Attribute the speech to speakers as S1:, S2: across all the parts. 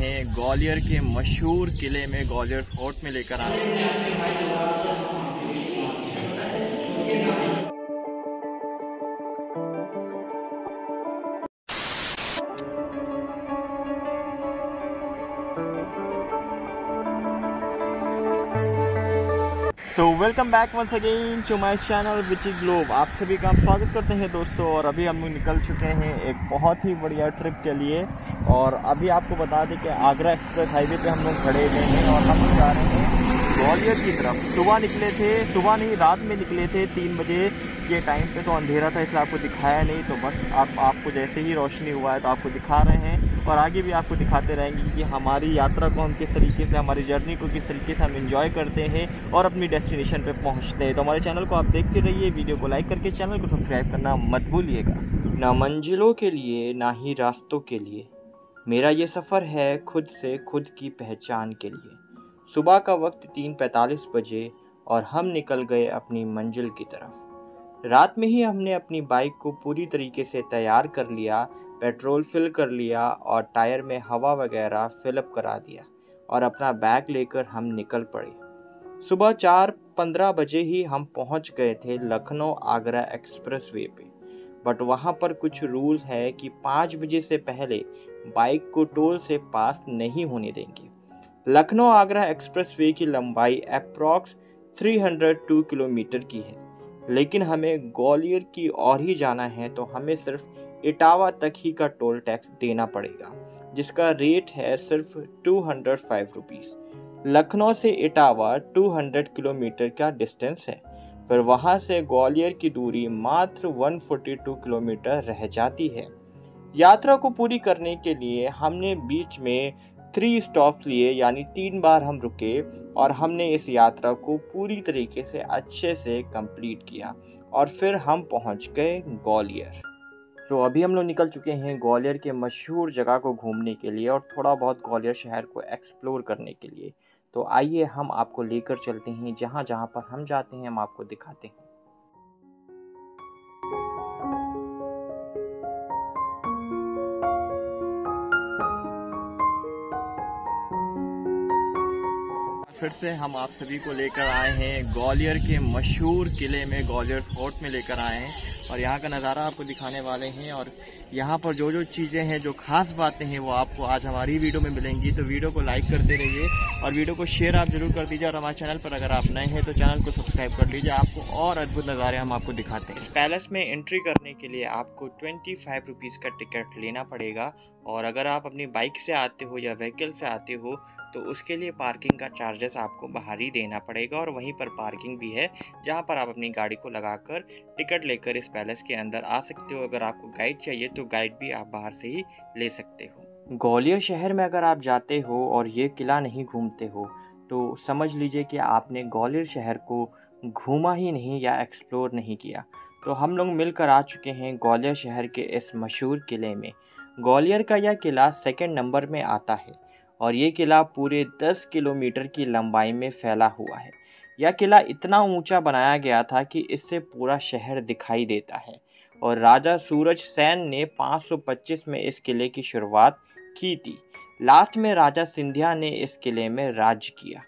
S1: हैं ग्वालियर के मशहूर किले में, ग्वालियर फोर्ट में लेकर आए हैं। तो welcome back once again to my channel witty globe. आप सभी का हम स्वागत करते हैं दोस्तों। और अभी हम निकल चुके हैं एक बहुत ही बढ़िया ट्रिप के लिए। और अभी आपको बता दें कि आगरा एक्सप्रेस हाईवे पे हम लोग खड़े हुए हैं और हम जा रहे हैं ग्वालियर की तरफ। सुबह निकले थे, सुबह नहीं रात में निकले थे 3 बजे के टाइम पे, तो अंधेरा था इसलिए आपको दिखाया नहीं। तो बस आपको जैसे ही रोशनी हुआ है तो आपको दिखा रहे हैं और आगे भी आपको दिखाते रहेंगे कि हमारी यात्रा को हम किस तरीके से, हमारी जर्नी को किस तरीके से हम एंजॉय करते हैं और अपनी डेस्टिनेशन पे पहुंचते हैं। तो हमारे चैनल को आप देखते रहिए, वीडियो को लाइक करके चैनल को सब्सक्राइब करना मत भूलिएगा। ना मंजिलों के लिए ना ही रास्तों के लिए, मेरा ये सफ़र है खुद से, खुद की पहचान के लिए। सुबह का वक्त 3:45 बजे और हम निकल गए अपनी मंजिल की तरफ। रात में ही हमने अपनी बाइक को पूरी तरीके से तैयार कर लिया, पेट्रोल फिल कर लिया और टायर में हवा वगैरह फिलअप करा दिया और अपना बैग लेकर हम निकल पड़े। सुबह 4:15 बजे ही हम पहुंच गए थे लखनऊ आगरा एक्सप्रेस वे पे। बट वहां पर कुछ रूल्स है कि 5 बजे से पहले बाइक को टोल से पास नहीं होने देंगे। लखनऊ आगरा एक्सप्रेस वे की लंबाई अप्रॉक्स 302 किलोमीटर की है, लेकिन हमें ग्वालियर की ओर ही जाना है तो हमें सिर्फ इटावा तक ही का टोल टैक्स देना पड़ेगा, जिसका रेट है सिर्फ 205 रुपीज़। लखनऊ से इटावा 200 किलोमीटर का डिस्टेंस है, पर वहां से ग्वालियर की दूरी मात्र 142 किलोमीटर रह जाती है। यात्रा को पूरी करने के लिए हमने बीच में 3 स्टॉप्स लिए, यानी 3 बार हम रुके और हमने इस यात्रा को पूरी तरीके से अच्छे से कंप्लीट किया और फिर हम पहुंच गए ग्वालियर। तो अभी हम लोग निकल चुके हैं ग्वालियर के मशहूर जगह को घूमने के लिए और थोड़ा बहुत ग्वालियर शहर को एक्सप्लोर करने के लिए। तो आइए हम आपको लेकर चलते हैं, जहाँ जहाँ पर हम जाते हैं हम आपको दिखाते हैं। फिर से हम आप सभी को लेकर आए हैं ग्वालियर के मशहूर किले में, ग्वालियर फोर्ट में लेकर आए हैं और यहाँ का नज़ारा आपको दिखाने वाले हैं। और यहाँ पर जो जो चीज़ें हैं, जो खास बातें हैं, वो आपको आज हमारी वीडियो में मिलेंगी। तो वीडियो को लाइक करते रहिए और वीडियो को शेयर आप जरूर कर दीजिए। और हमारे चैनल पर अगर आप नए हैं तो चैनल को सब्सक्राइब कर लीजिए, आपको और अद्भुत नज़ारे हम आपको दिखाते हैं। इस पैलेस में एंट्री करने के लिए आपको 25 रुपीज़ का टिकट लेना पड़ेगा। और अगर आप अपनी बाइक से आते हो या व्हीकल से आते हो तो उसके लिए पार्किंग का चार्जेस आपको बाहर ही देना पड़ेगा। और वहीं पर पार्किंग भी है जहां पर आप अपनी गाड़ी को लगाकर टिकट लेकर इस पैलेस के अंदर आ सकते हो। अगर आपको गाइड चाहिए तो गाइड भी आप बाहर से ही ले सकते हो। ग्वालियर शहर में अगर आप जाते हो और ये किला नहीं घूमते हो तो समझ लीजिए कि आपने ग्वालियर शहर को घूमा ही नहीं या एक्सप्लोर नहीं किया। तो हम लोग मिलकर आ चुके हैं ग्वालियर शहर के इस मशहूर किले में। ग्वालियर का यह किला 2nd नंबर में आता है और ये किला पूरे 10 किलोमीटर की लंबाई में फैला हुआ है। यह किला इतना ऊंचा बनाया गया था कि इससे पूरा शहर दिखाई देता है। और राजा सूरज सेन ने 525 में इस किले की शुरुआत की थी। लास्ट में राजा सिंधिया ने इस किले में राज्य किया।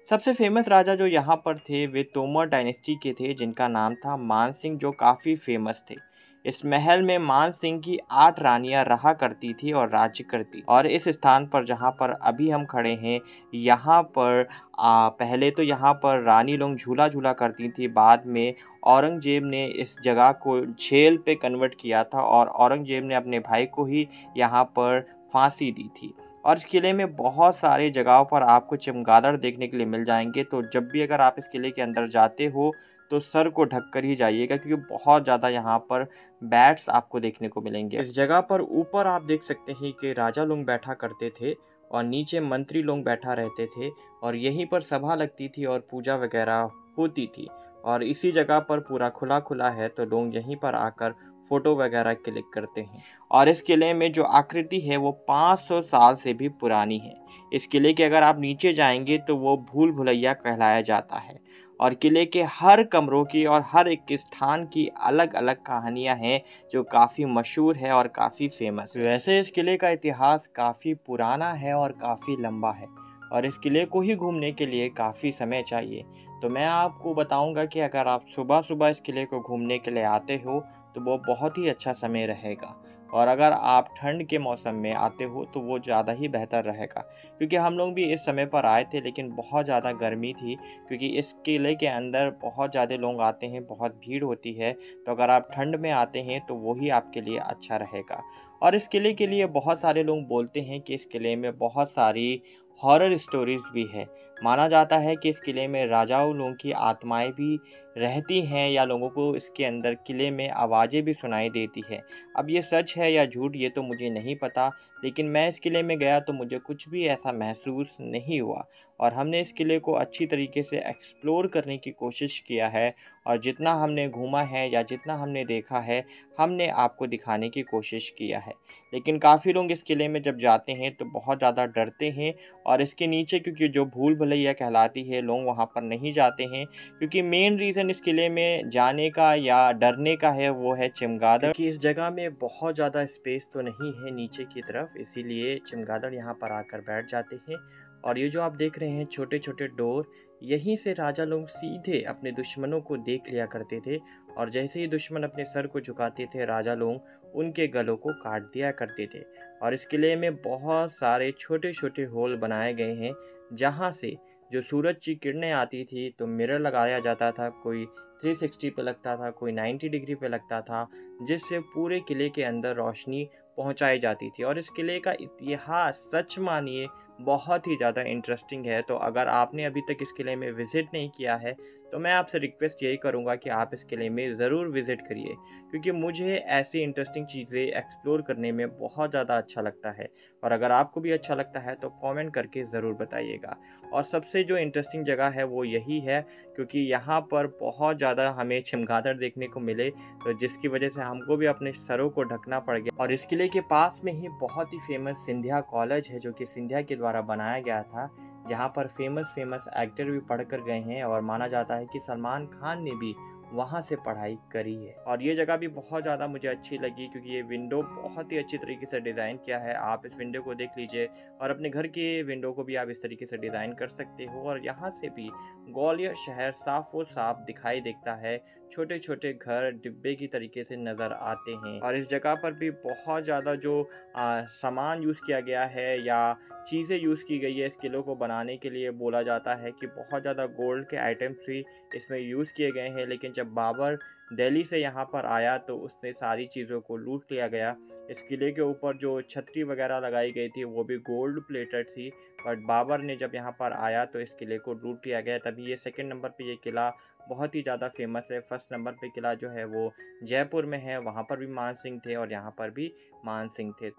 S1: सबसे फेमस राजा जो यहाँ पर थे वे तोमर डायनेस्टी के थे, जिनका नाम था मान सिंह, जो काफ़ी फेमस थे। इस महल में मान सिंह की 8 रानियां रहा करती थी और राज्य करती। और इस स्थान पर जहाँ पर अभी हम खड़े हैं, यहाँ पर पहले तो यहाँ पर रानी लोग झूला झूला करती थी। बाद में औरंगजेब ने इस जगह को जेल पे कन्वर्ट किया था और औरंगजेब ने अपने भाई को ही यहाँ पर फांसी दी थी। और इस किले में बहुत सारे जगहों पर आपको चमगादड़ देखने के लिए मिल जाएंगे। तो जब भी अगर आप इस किले के अंदर जाते हो तो सर को ढक कर ही जाइएगा, क्योंकि बहुत ज़्यादा यहाँ पर बैट्स आपको देखने को मिलेंगे। इस जगह पर ऊपर आप देख सकते हैं कि राजा लोग बैठा करते थे और नीचे मंत्री लोग बैठा रहते थे और यहीं पर सभा लगती थी और पूजा वगैरह होती थी। और इसी जगह पर पूरा खुला खुला है तो लोग यहीं पर आकर फ़ोटो वगैरह क्लिक करते हैं। और इस किले में जो आकृति है वो 500 साल से भी पुरानी है। इस किले के अगर आप नीचे जाएंगे तो वो भूल भुलैया कहलाया जाता है। और किले के हर कमरों की और हर एक स्थान की अलग अलग कहानियां हैं जो काफ़ी मशहूर है और काफ़ी फेमस है। वैसे इस किले का इतिहास काफ़ी पुराना है और काफ़ी लंबा है और इस किले को ही घूमने के लिए काफ़ी समय चाहिए। तो मैं आपको बताऊंगा कि अगर आप सुबह सुबह इस किले को घूमने के लिए आते हो तो वो बहुत ही अच्छा समय रहेगा, और अगर आप ठंड के मौसम में आते हो तो वो ज़्यादा ही बेहतर रहेगा, क्योंकि हम लोग भी इस समय पर आए थे लेकिन बहुत ज़्यादा गर्मी थी, क्योंकि इस किले के अंदर बहुत ज़्यादा लोग आते हैं, बहुत भीड़ होती है। तो अगर आप ठंड में आते हैं तो वही आपके लिए अच्छा रहेगा। और इस किले के लिए बहुत सारे लोग बोलते हैं कि इस किले में बहुत सारी हॉरर स्टोरीज़ भी है। माना जाता है कि इस किले में राजाओं लोगों की आत्माएं भी रहती हैं या लोगों को इसके अंदर किले में आवाज़ें भी सुनाई देती है। अब ये सच है या झूठ ये तो मुझे नहीं पता, लेकिन मैं इस किले में गया तो मुझे कुछ भी ऐसा महसूस नहीं हुआ, और हमने इस किले को अच्छी तरीके से एक्सप्लोर करने की कोशिश किया है, और जितना हमने घूमा है या जितना हमने देखा है हमने आपको दिखाने की कोशिश किया है। लेकिन काफ़ी लोग इस किले में जब जाते हैं तो बहुत ज़्यादा डरते हैं, और इसके नीचे क्योंकि जो भूल भुलैया कहलाती है लोग वहाँ पर नहीं जाते हैं, क्योंकि मेन रीज़न इस किले में जाने का या डरने का है वो है चमगादड़, कि इस जगह में बहुत ज़्यादा स्पेस तो नहीं है नीचे की तरफ, इसीलिए चमगादड़ यहाँ पर आकर बैठ जाते हैं। और ये जो आप देख रहे हैं छोटे छोटे डोर, यहीं से राजा लोग सीधे अपने दुश्मनों को देख लिया करते थे, और जैसे ही दुश्मन अपने सर को झुकाते थे राजा लोग उनके गलों को काट दिया करते थे। और इस किले में बहुत सारे छोटे छोटे होल बनाए गए हैं जहाँ से जो सूरज की किरणें आती थी तो मिरर लगाया जाता था, कोई 360 पे लगता था, कोई 90 डिग्री पे लगता था, जिससे पूरे किले के अंदर रोशनी पहुंचाई जाती थी। और इस किले का इतिहास सच मानिए बहुत ही ज़्यादा इंटरेस्टिंग है। तो अगर आपने अभी तक इस किले में विज़िट नहीं किया है तो मैं आपसे रिक्वेस्ट यही करूँगा कि आप इस किले में ज़रूर विज़िट करिए, क्योंकि मुझे ऐसी इंटरेस्टिंग चीज़ें एक्सप्लोर करने में बहुत ज़्यादा अच्छा लगता है। और अगर आपको भी अच्छा लगता है तो कमेंट करके ज़रूर बताइएगा। और सबसे जो इंटरेस्टिंग जगह है वो यही है, क्योंकि यहाँ पर बहुत ज़्यादा हमें चमगादड़ देखने को मिले, तो जिसकी वजह से हमको भी अपने सरों को ढकना पड़ गया। और इस किले के पास में ही बहुत ही फेमस सिंधिया कॉलेज है, जो कि सिंधिया के द्वारा बनाया गया था, जहाँ पर फेमस एक्टर भी पढ़ कर गए हैं, और माना जाता है कि सलमान खान ने भी वहाँ से पढ़ाई करी है। और ये जगह भी बहुत ज़्यादा मुझे अच्छी लगी, क्योंकि ये विंडो बहुत ही अच्छी तरीके से डिज़ाइन किया है। आप इस विंडो को देख लीजिए, और अपने घर के विंडो को भी आप इस तरीके से डिज़ाइन कर सकते हो। और यहाँ से भी ग्वालियर शहर साफ और साफ दिखाई देता है, छोटे छोटे घर डिब्बे की तरीके से नज़र आते हैं। और इस जगह पर भी बहुत ज़्यादा जो सामान यूज़ किया गया है या चीज़ें यूज़ की गई है इस किले को बनाने के लिए, बोला जाता है कि बहुत ज़्यादा गोल्ड के आइटम्स भी इसमें यूज़ किए गए हैं। लेकिन जब बाबर दिल्ली से यहाँ पर आया तो उसने सारी चीज़ों को लूट लिया गया। इस किले के ऊपर जो छतरी वगैरह लगाई गई थी वो भी गोल्ड प्लेटेड थी, बट बाबर ने जब यहाँ पर आया तो इस किले को लूट लिया गया। तभी ये सेकंड नंबर पे ये किला बहुत ही ज़्यादा फेमस है। फर्स्ट नंबर पे किला जो है वो जयपुर में है, वहाँ पर भी मान सिंह थे और यहाँ पर भी मान सिंह थे।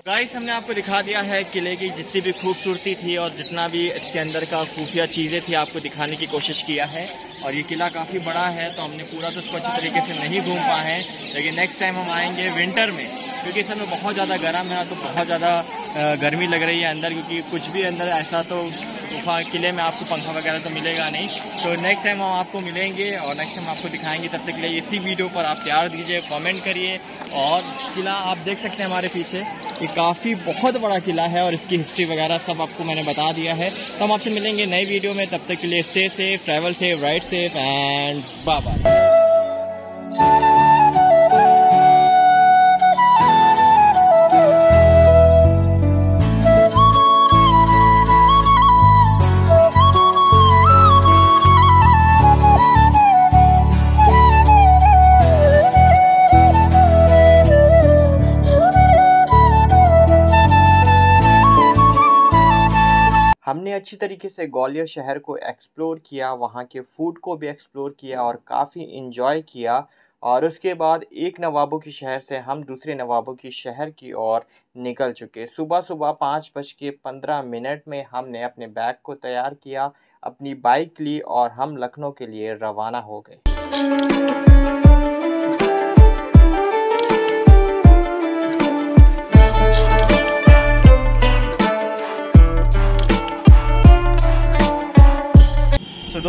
S1: गाइस, हमने आपको दिखा दिया है किले की जितनी भी खूबसूरती थी और जितना भी इसके अंदर का खुफिया चीज़ें थी आपको दिखाने की कोशिश किया है। और ये किला काफ़ी बड़ा है तो हमने पूरा तो इसको अच्छी तरीके से नहीं घूम पाए हैं, लेकिन नेक्स्ट टाइम हम आएंगे विंटर में, क्योंकि इस समय बहुत ज़्यादा गर्म है तो बहुत ज़्यादा गर्मी लग रही है अंदर, क्योंकि कुछ भी अंदर ऐसा तो गुफा किले में आपको पंखा वगैरह तो मिलेगा नहीं। तो नेक्स्ट टाइम हम आपको मिलेंगे और नेक्स्ट टाइम आपको दिखाएंगे। तब तक के लिए इसी वीडियो पर आप प्यार दीजिए, कमेंट करिए। और किला आप देख सकते हैं हमारे पीछे, ये काफ़ी बहुत बड़ा किला है और इसकी हिस्ट्री वगैरह सब आपको मैंने बता दिया है। तो हम आपसे मिलेंगे नई वीडियो में, तब तक के लिए stay safe, travel safe, ride safe and bye bye. हमने अच्छी तरीके से ग्वालियर शहर को एक्सप्लोर किया, वहाँ के फूड को भी एक्सप्लोर किया और काफ़ी इन्जॉय किया। और उसके बाद एक नवाबों की शहर से हम दूसरे नवाबों की शहर की ओर निकल चुके। सुबह सुबह 5:15 में हमने अपने बैग को तैयार किया, अपनी बाइक ली और हम लखनऊ के लिए रवाना हो गए।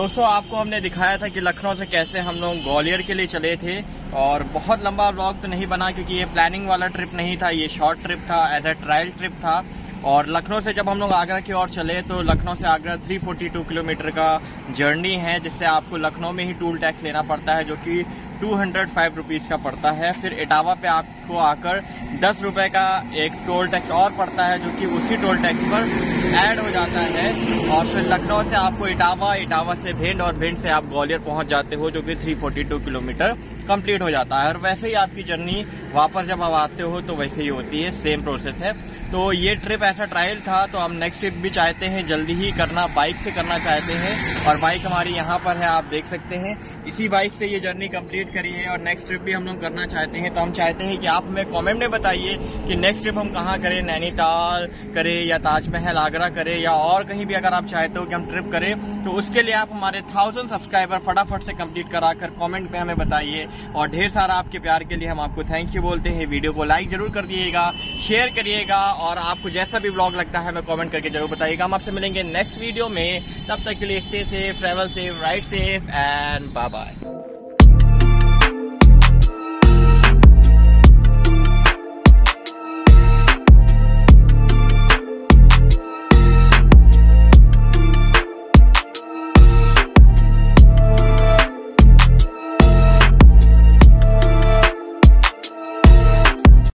S1: दोस्तों आपको हमने दिखाया था कि लखनऊ से कैसे हम लोग ग्वालियर के लिए चले थे, और बहुत लंबा व्लॉग तो नहीं बना क्योंकि ये प्लानिंग वाला ट्रिप नहीं था, ये शॉर्ट ट्रिप था, एज ए ट्रायल ट्रिप था। और लखनऊ से जब हम लोग आगरा की ओर चले तो लखनऊ से आगरा 342 किलोमीटर का जर्नी है, जिससे आपको लखनऊ में ही टूल टैक्स लेना पड़ता है जो कि 205 रुपीज़ का पड़ता है। फिर इटावा पे आपको आकर 10 रुपये का एक टोल टैक्स और पड़ता है जो कि उसी टोल टैक्स पर ऐड हो जाता है। और फिर लखनऊ से आपको इटावा, इटावा से भिंड और भिंड से आप ग्वालियर पहुंच जाते हो जो कि 342 किलोमीटर कंप्लीट हो जाता है। और वैसे ही आपकी जर्नी वापस जब आप आते हो तो वैसे ही होती है, सेम प्रोसेस है। तो ये ट्रिप ऐसा ट्रायल था, तो हम नेक्स्ट ट्रिप भी चाहते हैं जल्दी ही करना, बाइक से करना चाहते हैं। और बाइक हमारी यहाँ पर है, आप देख सकते हैं, इसी बाइक से ये जर्नी कंप्लीट करी है। और नेक्स्ट ट्रिप भी हम लोग करना चाहते हैं, तो हम चाहते हैं कि आप हमें कमेंट में बताइए कि नेक्स्ट ट्रिप हम कहाँ करें, नैनीताल करें या ताजमहल आगरा करें या और कहीं भी अगर आप चाहते हो कि हम ट्रिप करें। तो उसके लिए आप हमारे 1000 सब्सक्राइबर फटाफट से कंप्लीट कराकर कमेंट पे हमें बताइए। और ढेर सारा आपके प्यार के लिए हम आपको थैंक यू बोलते हैं। वीडियो को लाइक जरूर कर दिएगा, शेयर करिएगा, और आपको जैसा भी व्लॉग लगता है हमें कमेंट करके जरूर बताइएगा। हम आपसे मिलेंगे नेक्स्ट वीडियो में, तब तक के लिए stay safe, travel safe, ride safe and bye bye.